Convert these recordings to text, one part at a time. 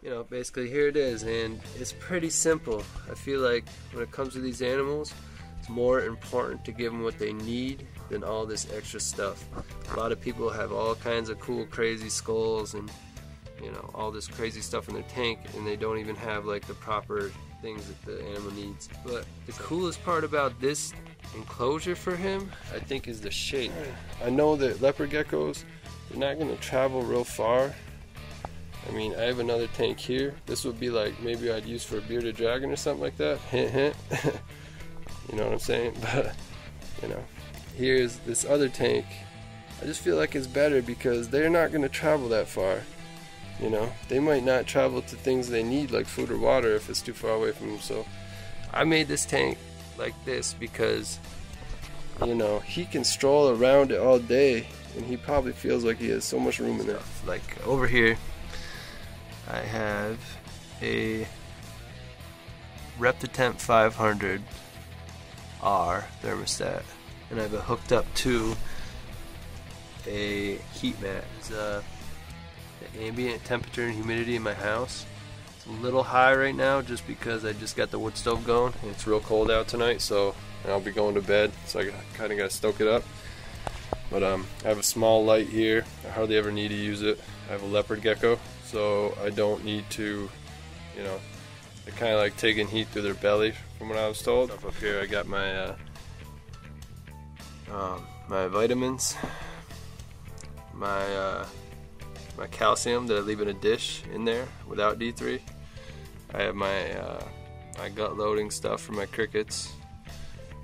you know, basically here it is, and it's pretty simple. I feel like when it comes to these animals, it's more important to give them what they need than all this extra stuff. A lot of people have all kinds of cool, crazy skulls and, you know, all this crazy stuff in their tank, and they don't even have like the proper things that the animal needs. But the coolest part about this enclosure for him, I think, is the shape. I know that leopard geckos, they're not going to travel real far. I mean, I have another tank here. This would be like maybe I'd use for a bearded dragon or something like that. Hint, hint. You know what I'm saying? But, you know, here's this other tank. I just feel like it's better because they're not going to travel that far. You know, they might not travel to things they need like food or water if it's too far away from them. So I made this tank like this because, you know, he can stroll around it all day and he probably feels like he has so much room in there. Like over here, I have a Reptitemp 500R thermostat, and I have it hooked up to a heat mat. It's the ambient temperature and humidity in my house. It's a little high right now just because I just got the wood stove going and it's real cold out tonight, so I'll be going to bed, so I kind of got to stoke it up. But I have a small light here. I hardly ever need to use it. I have a leopard gecko, so I don't need to, you know, they're kind of like taking heat through their belly from what I was told. Up here I got my my vitamins, my calcium that I leave in a dish in there without D3. I have my my gut loading stuff for my crickets,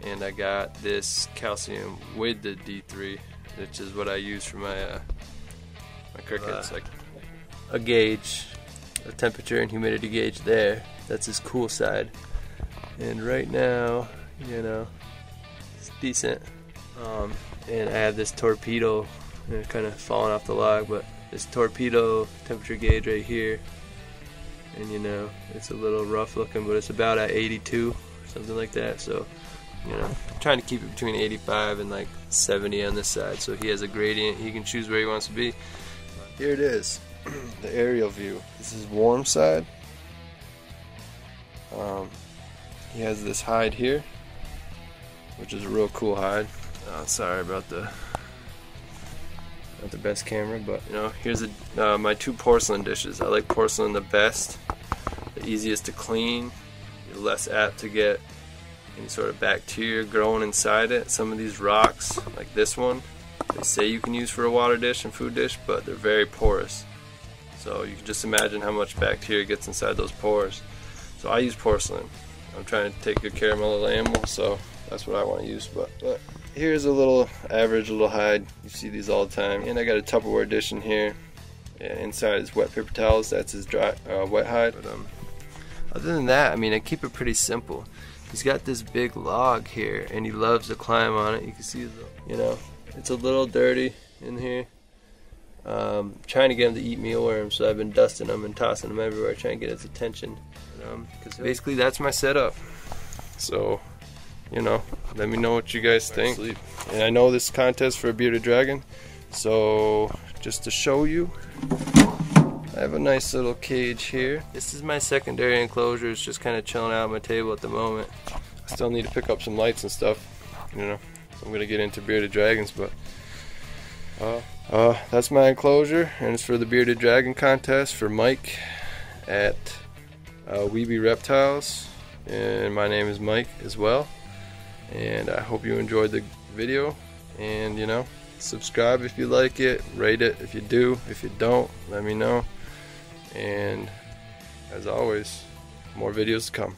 and I got this calcium with the D3, which is what I use for my my crickets. Like a gauge, a temperature and humidity gauge there. That's his cool side. And right now, you know, it's decent. And I have this torpedo, kind of falling off the log, but this torpedo temperature gauge right here. And you know, it's a little rough looking, but it's about at 82, something like that. So, you know, I'm trying to keep it between 85 and like 70 on this side, so he has a gradient. He can choose where he wants to be. Here it is, the aerial view. This is warm side. He has this hide here, which is a real cool hide. Sorry about the not the best camera, but you know, here's my two porcelain dishes. I like porcelain the best, the easiest to clean. You're less apt to get any sort of bacteria growing inside it. Some of these rocks, like this one, they say you can use for a water dish and food dish, but they're very porous. So you can just imagine how much bacteria gets inside those pores. So I use porcelain. I'm trying to take good care of my little animal, so that's what I want to use. But here's a little average little hide. You see these all the time. And I got a Tupperware dish in here. Yeah, inside is wet paper towels. That's his dry wet hide. But other than that, I mean, I keep it pretty simple. He's got this big log here, and he loves to climb on it. You can see, you know, it's a little dirty in here. Trying to get him to eat mealworms, so I've been dusting him and tossing him everywhere, trying to get his attention. Because basically that's my setup. So, you know, let me know what you guys think. And I know this contest for a bearded dragon, so just to show you, I have a nice little cage here. This is my secondary enclosure. It's just kind of chilling out on my table at the moment. I still need to pick up some lights and stuff, you know. I'm gonna get into bearded dragons, but that's my enclosure, and it's for the bearded dragon contest for Mike at Webe Reptiles, and my name is Mike as well. And I hope you enjoyed the video, and you know, subscribe if you like it, rate it if you do. If you don't, let me know. And as always, more videos to come.